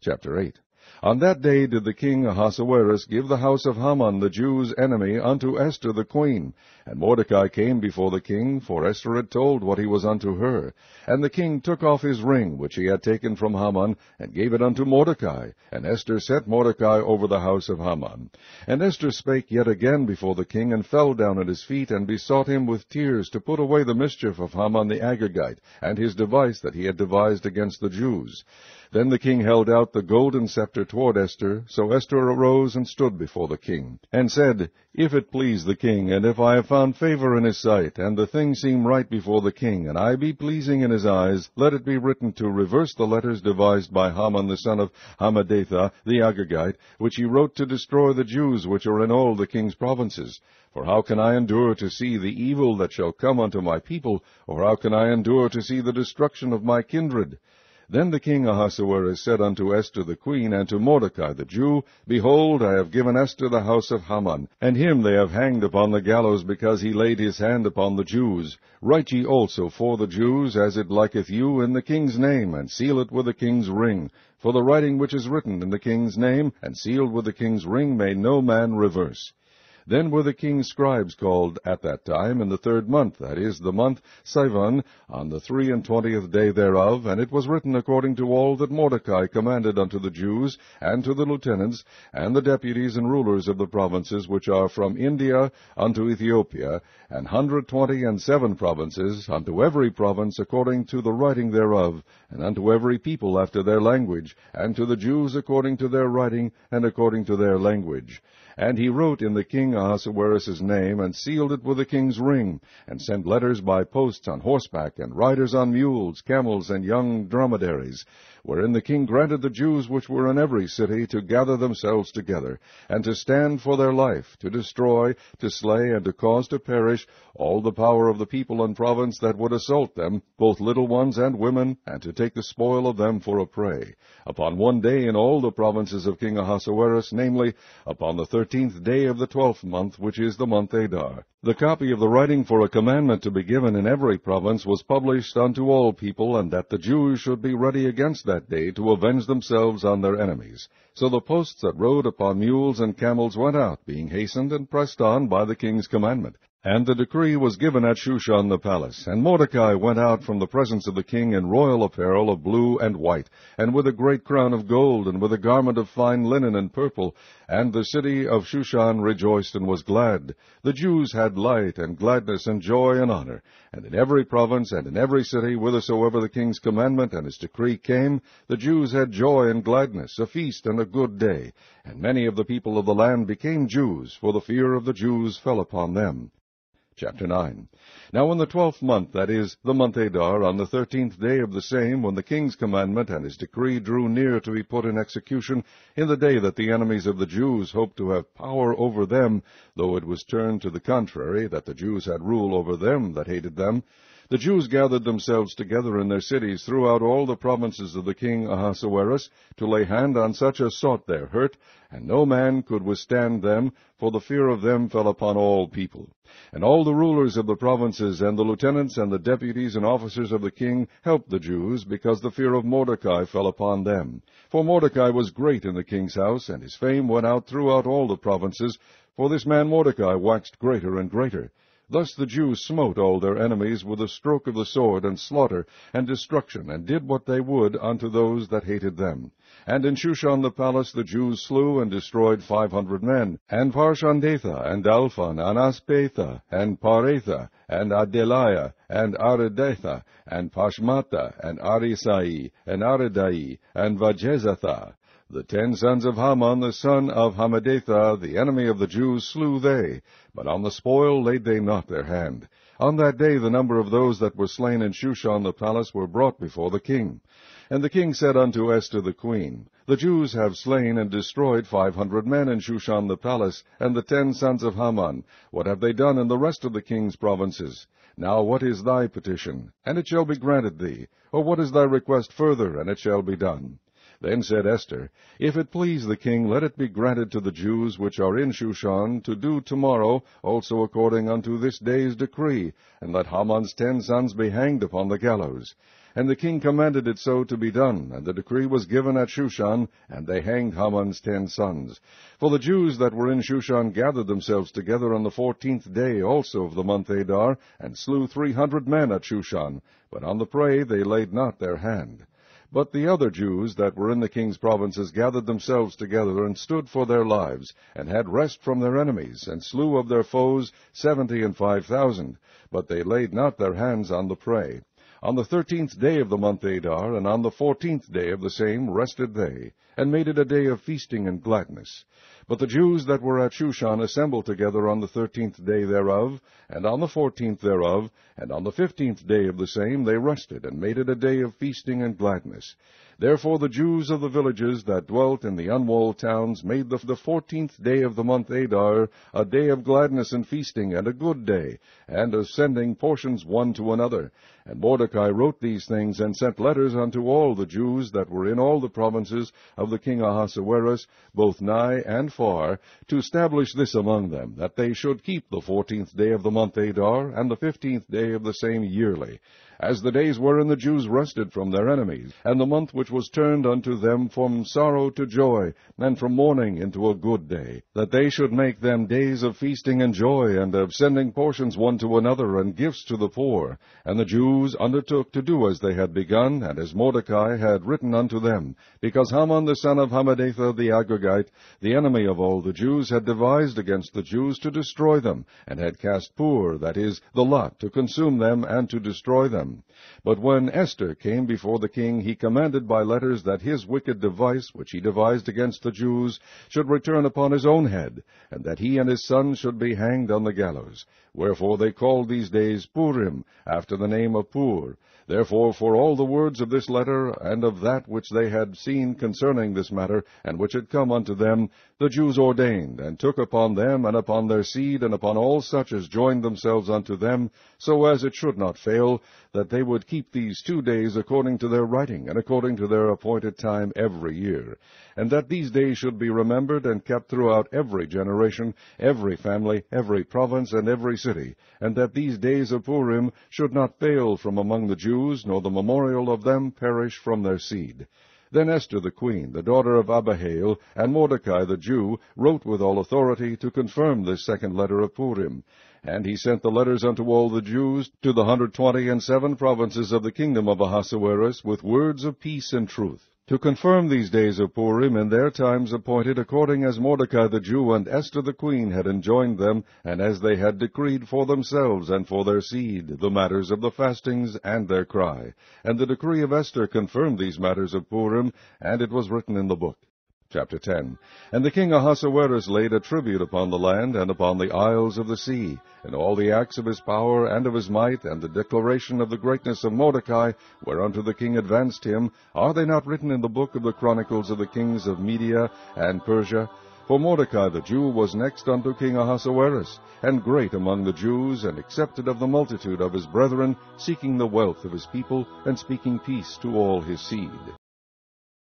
Chapter 8. On that day did the king Ahasuerus give the house of Haman the Jews' enemy unto Esther the queen. And Mordecai came before the king, for Esther had told what he was unto her. And the king took off his ring, which he had taken from Haman, and gave it unto Mordecai. And Esther set Mordecai over the house of Haman. And Esther spake yet again before the king, and fell down at his feet, and besought him with tears to put away the mischief of Haman the Agagite, and his device that he had devised against the Jews. Then the king held out the golden scepter toward Esther. So Esther arose and stood before the king, and said, If it please the king, and if I have found favor in his sight, and the thing seem right before the king, and I be pleasing in his eyes, let it be written to reverse the letters devised by Haman the son of Hammedatha the Agagite, which he wrote to destroy the Jews which are in all the king's provinces. For how can I endure to see the evil that shall come unto my people, or how can I endure to see the destruction of my kindred? Then the king Ahasuerus said unto Esther the queen, and to Mordecai the Jew, Behold, I have given Esther the house of Haman, and him they have hanged upon the gallows, because he laid his hand upon the Jews. Write ye also for the Jews, as it liketh you, in the king's name, and seal it with the king's ring. For the writing which is written in the king's name, and sealed with the king's ring, may no man reverse. Then were the king's scribes called at that time in the 3rd month, that is, the month Sivan, on the 23 day thereof, and it was written according to all that Mordecai commanded unto the Jews, and to the lieutenants, and the deputies and rulers of the provinces which are from India unto Ethiopia, and 127 provinces, unto every province according to the writing thereof, and unto every people after their language, and to the Jews according to their writing, and according to their language. And he wrote in the king Ahasuerus' name, and sealed it with the king's ring, and sent letters by posts on horseback, and riders on mules, camels, and young dromedaries, wherein the king granted the Jews which were in every city to gather themselves together, and to stand for their life, to destroy, to slay, and to cause to perish all the power of the people and province that would assault them, both little ones and women, and to take the spoil of them for a prey, upon one day in all the provinces of King Ahasuerus, namely, upon the 13th day of the 12th month, which is the month Adar. The copy of the writing for a commandment to be given in every province was published unto all people, and that the Jews should be ready against that day to avenge themselves on their enemies. So the posts that rode upon mules and camels went out, being hastened and pressed on by the king's commandment. And the decree was given at Shushan the palace. And Mordecai went out from the presence of the king in royal apparel of blue and white, and with a great crown of gold, and with a garment of fine linen and purple. And the city of Shushan rejoiced and was glad. The Jews had light and gladness and joy and honor. And in every province and in every city, whithersoever the king's commandment and his decree came, the Jews had joy and gladness, a feast and a good day. And many of the people of the land became Jews, for the fear of the Jews fell upon them. Chapter 9. Now in the 12th month, that is, the month Adar, on the 13th day of the same, when the king's commandment and his decree drew near to be put in execution, in the day that the enemies of the Jews hoped to have power over them, though it was turned to the contrary, that the Jews had rule over them that hated them, the Jews gathered themselves together in their cities throughout all the provinces of the king Ahasuerus, to lay hand on such as sought their hurt, and no man could withstand them, for the fear of them fell upon all people. And all the rulers of the provinces, and the lieutenants, and the deputies, and officers of the king helped the Jews, because the fear of Mordecai fell upon them. For Mordecai was great in the king's house, and his fame went out throughout all the provinces, for this man Mordecai waxed greater and greater. Thus the Jews smote all their enemies with a stroke of the sword, and slaughter, and destruction, and did what they would unto those that hated them. And in Shushan the palace the Jews slew and destroyed 500 men, and Parshandatha, and Dalphon, and Aspatha, and Paratha, and Adeliah, and Aridatha, and Pashmatha, and Arisai, and Aridai, and Vajezatha. The 10 sons of Haman, the son of Hammedatha, the enemy of the Jews, slew they, but on the spoil laid they not their hand. On that day the number of those that were slain in Shushan the palace were brought before the king. And the king said unto Esther the queen, The Jews have slain and destroyed 500 men in Shushan the palace, and the 10 sons of Haman. What have they done in the rest of the king's provinces? Now what is thy petition? And it shall be granted thee. Or what is thy request further? And it shall be done. Then said Esther, If it please the king, let it be granted to the Jews which are in Shushan to do tomorrow also according unto this day's decree, and let Haman's 10 sons be hanged upon the gallows. And the king commanded it so to be done, and the decree was given at Shushan, and they hanged Haman's 10 sons. For the Jews that were in Shushan gathered themselves together on the 14th day also of the month Adar, and slew 300 men at Shushan, but on the prey they laid not their hand. But the other Jews that were in the king's provinces gathered themselves together, and stood for their lives, and had rest from their enemies, and slew of their foes 75,000, but they laid not their hands on the prey. On the 13th day of the month Adar, and on the 14th day of the same, rested they, and made it a day of feasting and gladness. But the Jews that were at Shushan assembled together on the 13th day thereof, and on the 14th thereof, and on the 15th day of the same they rested, and made it a day of feasting and gladness. Therefore the Jews of the villages that dwelt in the unwalled towns made the 14th day of the month Adar a day of gladness and feasting, and a good day, and of sending portions one to another. And Mordecai wrote these things, and sent letters unto all the Jews that were in all the provinces of the king Ahasuerus, both nigh and far, to establish this among them, that they should keep the 14th day of the month Adar, and the 15th day of the same yearly, as the days wherein the Jews rested from their enemies, and the month which was turned unto them from sorrow to joy, and from mourning into a good day, that they should make them days of feasting and joy, and of sending portions one to another, and gifts to the poor. And the Jews undertook to do as they had begun, and as Mordecai had written unto them, because Haman the son of Hammedatha the Agagite, the enemy of all the Jews, had devised against the Jews to destroy them, and had cast Pur, that is, the lot, to consume them and to destroy them. But when Esther came before the king, he commanded by letters that his wicked device, which he devised against the Jews, should return upon his own head, and that he and his sons should be hanged on the gallows. Wherefore they called these days Purim, after the name of Pur. Therefore, for all the words of this letter, and of that which they had seen concerning this matter, and which had come unto them, the Jews ordained, and took upon them, and upon their seed, and upon all such as joined themselves unto them, so as it should not fail, that they would keep these 2 days according to their writing, and according to their appointed time every year, and that these days should be remembered and kept throughout every generation, every family, every province, and every city, and that these days of Purim should not fail from among the Jews, nor the memorial of them perish from their seed. Then Esther the queen, the daughter of Abihail, and Mordecai the Jew, wrote with all authority to confirm this second letter of Purim. And he sent the letters unto all the Jews to the 127 provinces of the kingdom of Ahasuerus, with words of peace and truth, to confirm these days of Purim in their times appointed, according as Mordecai the Jew and Esther the queen had enjoined them, and as they had decreed for themselves and for their seed the matters of the fastings and their cry. And the decree of Esther confirmed these matters of Purim, and it was written in the book. Chapter 10. And the king Ahasuerus laid a tribute upon the land and upon the isles of the sea, and all the acts of his power and of his might, and the declaration of the greatness of Mordecai, whereunto the king advanced him, are they not written in the book of the chronicles of the kings of Media and Persia? For Mordecai the Jew was next unto King Ahasuerus, and great among the Jews, and accepted of the multitude of his brethren, seeking the wealth of his people, and speaking peace to all his seed.